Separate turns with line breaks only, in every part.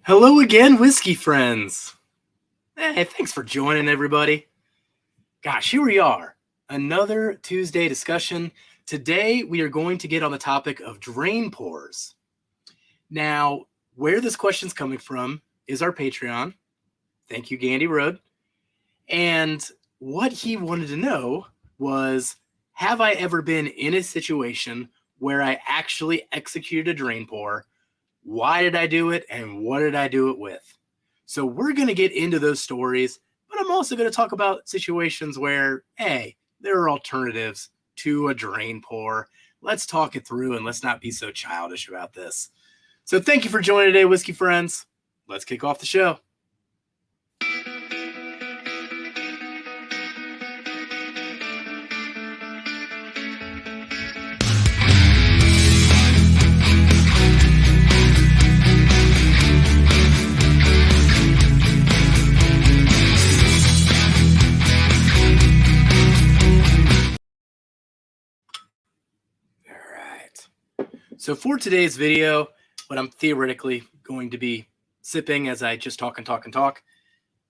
Hello again, whiskey friends. Hey, thanks for joining, everybody. Gosh, here we are. Another Tuesday discussion. Today, we are going to get on the topic of drain pours. Now, where this question's coming from is our Patreon. Thank you, Gandy Road. And what he wanted to know was, have I ever been in a situation where I actually executed a drain pour? Why did I do it? And what did I do it with? So we're going to get into those stories, but I'm also going to talk about situations where, hey, there are alternatives to a drain pour. Let's talk it through and let's not be so childish about this. So thank you for joining today, whiskey friends. Let's kick off the show. So for today's video, what I'm theoretically going to be sipping as I just talk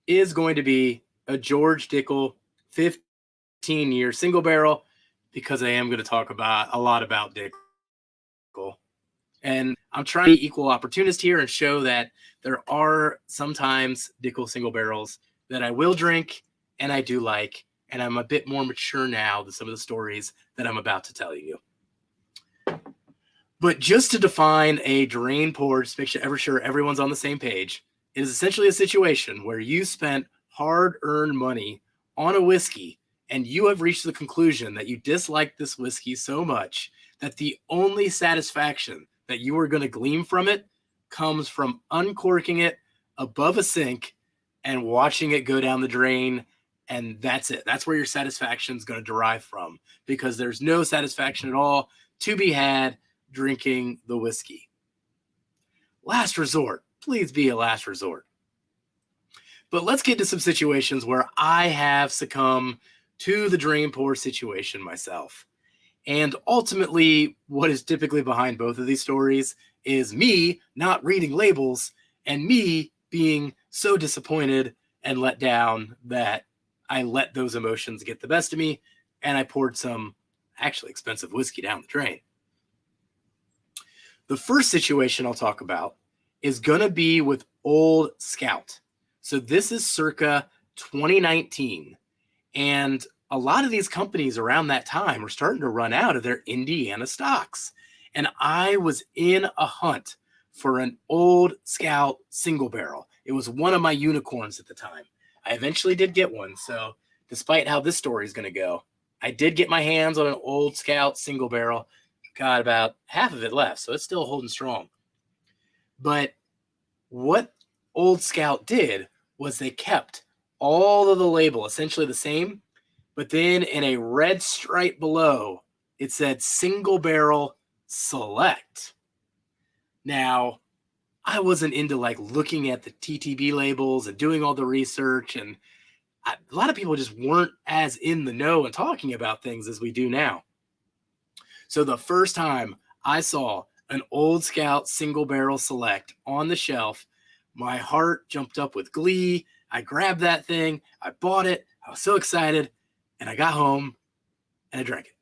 is going to be a George Dickel 15-year single barrel, because I am going to talk about a lot about Dickel. And I'm trying to be equal opportunist here and show that there are sometimes Dickel single barrels that I will drink and I do like, and I'm a bit more mature now than some of the stories that I'm about to tell you. But just to define a drain pour, just make sure everyone's on the same page, it is essentially a situation where you spent hard-earned money on a whiskey and you have reached the conclusion that you dislike this whiskey so much that the only satisfaction that you are going to glean from it comes from uncorking it above a sink and watching it go down the drain, and that's it. That's where your satisfaction is going to derive from, because there's no satisfaction at all to be had drinking the whiskey. Last resort. Please be a last resort. But let's get to some situations where I have succumbed to the drain pour situation myself. And ultimately, what is typically behind both of these stories is me not reading labels and me being so disappointed and let down that I let those emotions get the best of me and I poured some actually expensive whiskey down the drain. The first situation I'll talk about is going to be with Old Scout. So this is circa 2019. And a lot of these companies around that time were starting to run out of their Indiana stocks. And I was in a hunt for an Old Scout single barrel. It was one of my unicorns at the time. I eventually did get one. So despite how this story is going to go, I did get my hands on an Old Scout single barrel. Got about half of it left, so it's still holding strong. But what Old Scout did was they kept all of the label essentially the same, but then in a red stripe below, it said single barrel select. Now, I wasn't into like looking at the TTB labels and doing all the research, and a lot of people just weren't as in the know and talking about things as we do now. So the first time I saw an Old Scout single barrel select on the shelf, my heart jumped up with glee. I grabbed that thing. I bought it. I was so excited. And I got home and I drank it.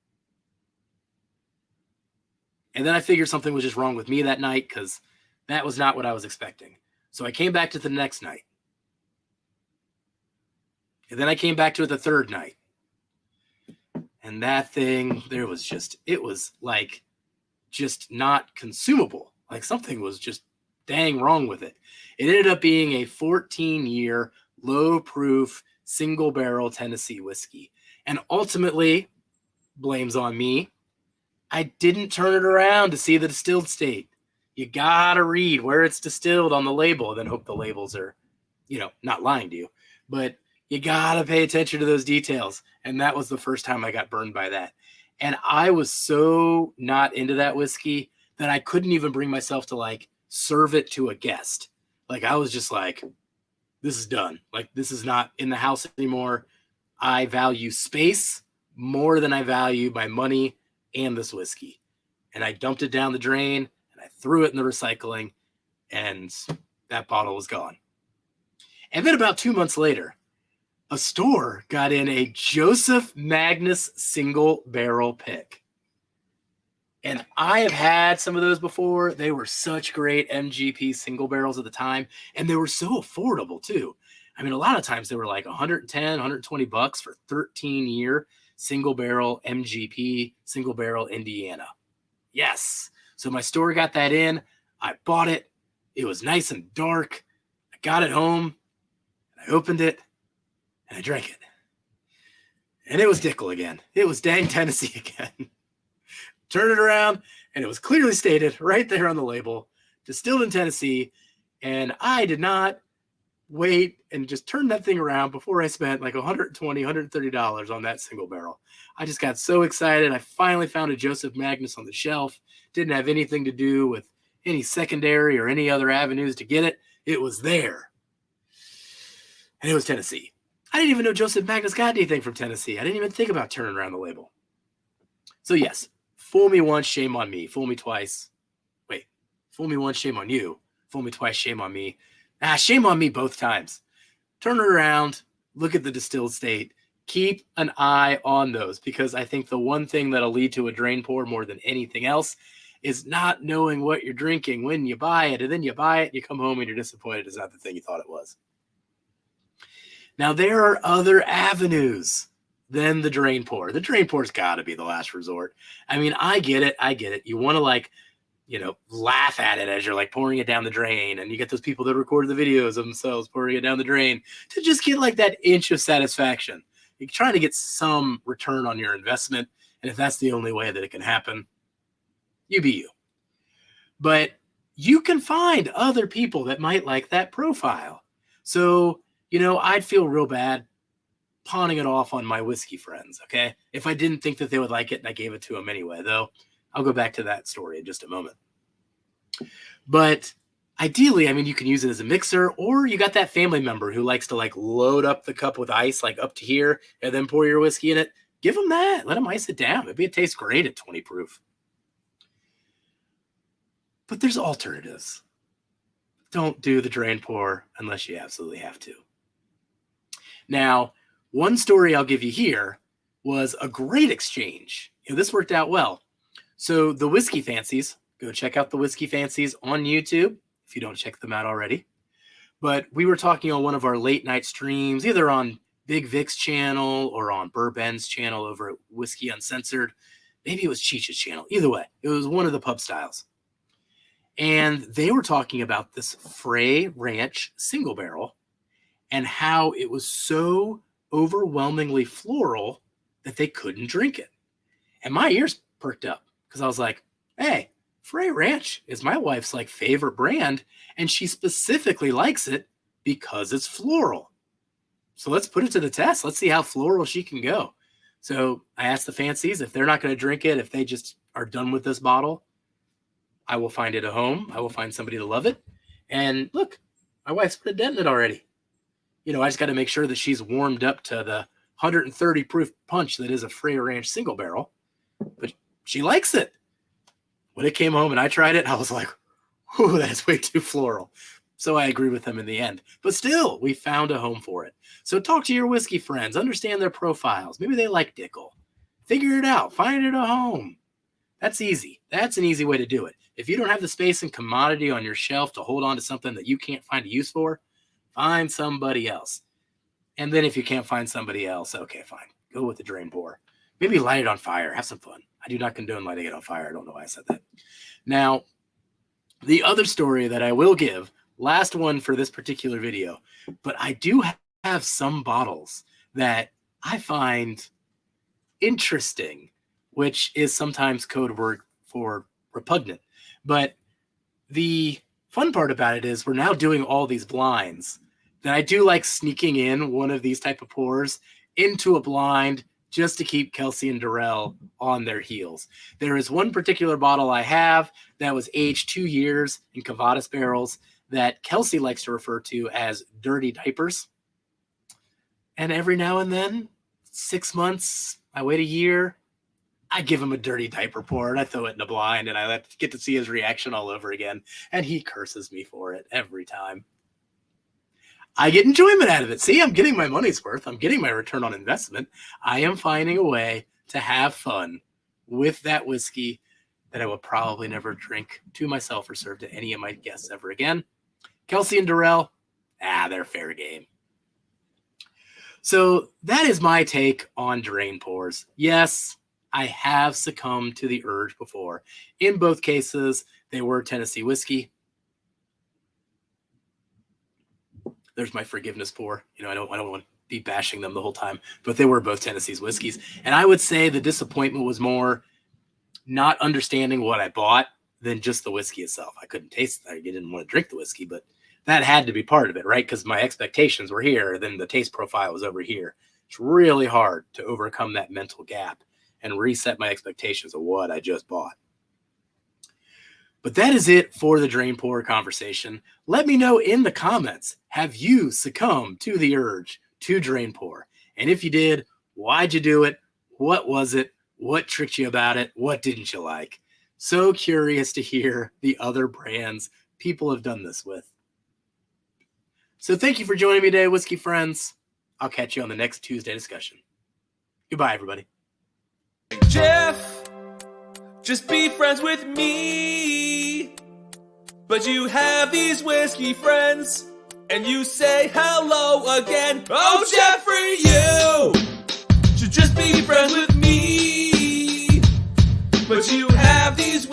And then I figured something was just wrong with me that night, because that was not what I was expecting. So I came back to the next night. And then I came back to it the third night. And that thing, it was like just not consumable. Like something was just dang wrong with it. It ended up being a 14-year low proof single barrel Tennessee whiskey. And ultimately, blame's on me. I didn't turn it around to see the distilled state. You gotta read where it's distilled on the label, and then hope the labels are, not lying to you. But you gotta pay attention to those details. And that was the first time I got burned by that. And I was so not into that whiskey that I couldn't even bring myself to like serve it to a guest. Like I was just like, this is done. Like this is not in the house anymore. I value space more than I value my money and this whiskey. And I dumped it down the drain and I threw it in the recycling. And that bottle was gone. And then about 2 months later, a store got in a Joseph Magnus single barrel pick. And I have had some of those before. They were such great MGP single barrels at the time, and they were so affordable too. I mean, a lot of times they were like 110, 120 bucks for 13-year single barrel MGP, single barrel Indiana. Yes. So my store got that in. I bought it. It was nice and dark. I got it home. I opened it and I drank it. And it was Dickel again. It was dang Tennessee again. Turn it around and it was clearly stated right there on the label, distilled in Tennessee. And I did not wait and just turn that thing around before I spent like $120, $130 on that single barrel. I just got so excited. I finally found a Joseph Magnus on the shelf. Didn't have anything to do with any secondary or any other avenues to get it. It was there. And it was Tennessee. I didn't even know Joseph Magnus got anything from Tennessee. I didn't even think about turning around the label. So yes, fool me once, shame on me. Fool me twice. Wait, fool me once, shame on you. Fool me twice, shame on me. Shame on me both times. Turn it around, look at the distilled state, keep an eye on those, because I think the one thing that'll lead to a drain pour more than anything else is not knowing what you're drinking when you buy it, and then you buy it, you come home and you're disappointed it's not the thing you thought it was. Now, there are other avenues than the drain pour. The drain pour's got to be the last resort. I mean, I get it. You want to laugh at it as you're like pouring it down the drain, and you get those people that record the videos of themselves pouring it down the drain to just get like that inch of satisfaction. You're trying to get some return on your investment, and if that's the only way that it can happen, you be you. But you can find other people that might like that profile. So, I'd feel real bad pawning it off on my whiskey friends, okay? If I didn't think that they would like it and I gave it to them anyway, though. I'll go back to that story in just a moment. But ideally, I mean, you can use it as a mixer, or you got that family member who likes to load up the cup with ice, up to here, and then pour your whiskey in it. Give them that. Let them ice it down. Maybe it tastes great at 20 proof. But there's alternatives. Don't do the drain pour unless you absolutely have to. Now, one story I'll give you here was a great exchange. This worked out well. So the Whiskey Fancies, go check out the Whiskey Fancies on YouTube if you don't check them out already. But we were talking on one of our late night streams, either on Big Vic's channel or on Bourbon's channel over at Whiskey Uncensored. Maybe it was Cheech's channel. Either way, it was one of the pub styles. And they were talking about this Frey Ranch single barrel and how it was so overwhelmingly floral that they couldn't drink it. And my ears perked up because I was like, hey, Frey Ranch is my wife's favorite brand, and she specifically likes it because it's floral. So let's put it to the test. Let's see how floral she can go. So I asked the Fancies if they're not going to drink it, if they just are done with this bottle, I will find it a home. I will find somebody to love it. And look, my wife's put a dent in it already. I just got to make sure that she's warmed up to the 130 proof punch that is a Frey Ranch single barrel. But she likes it. When it came home and I tried it, I was like, "Ooh, that's way too floral." So I agree with them in the end. But still, we found a home for it. So talk to your whiskey friends. Understand their profiles. Maybe they like Dickel. Figure it out. Find it a home. That's easy. That's an easy way to do it. If you don't have the space and commodity on your shelf to hold on to something that you can't find a use for, find somebody else. And then if you can't find somebody else, okay, fine. Go with the drain pour. Maybe light it on fire. Have some fun. I do not condone lighting it on fire. I don't know why I said that. Now, the other story that I will give, last one for this particular video, but I do have some bottles that I find interesting, which is sometimes code word for repugnant. But the fun part about it is we're now doing all these blinds that I do like sneaking in one of these type of pours into a blind just to keep Kelsey and Darrell on their heels. There is one particular bottle I have that was aged 2 years in Cavadas barrels that Kelsey likes to refer to as dirty diapers. And every now and then, 6 months, I wait a year, I give him a dirty diaper pour and I throw it in the blind and I get to see his reaction all over again. And he curses me for it every time. I get enjoyment out of it. See, I'm getting my money's worth. I'm getting my return on investment. I am finding a way to have fun with that whiskey that I will probably never drink to myself or serve to any of my guests ever again. Kelsey and Darrell, they're fair game. So that is my take on drain pours. Yes, I have succumbed to the urge before. In both cases, they were Tennessee whiskey. There's my forgiveness pour. I don't want to be bashing them the whole time, but they were both Tennessee's whiskeys. And I would say the disappointment was more not understanding what I bought than just the whiskey itself. I couldn't taste it. I didn't want to drink the whiskey, but that had to be part of it, right? Because my expectations were here, then the taste profile was over here. It's really hard to overcome that mental gap and reset my expectations of what I just bought. But that is it for the drain pour conversation. Let me know in the comments, have you succumbed to the urge to drain pour? And if you did, why'd you do it? What was it? What tricked you about it? What didn't you like? So curious to hear the other brands people have done this with. So thank you for joining me today, whiskey friends. I'll catch you on the next Tuesday discussion. Goodbye, everybody.
Jeff, just be friends with me. But you have these whiskey friends, and you say hello again. Oh, Jeffrey, you should just be friends with me. But you have these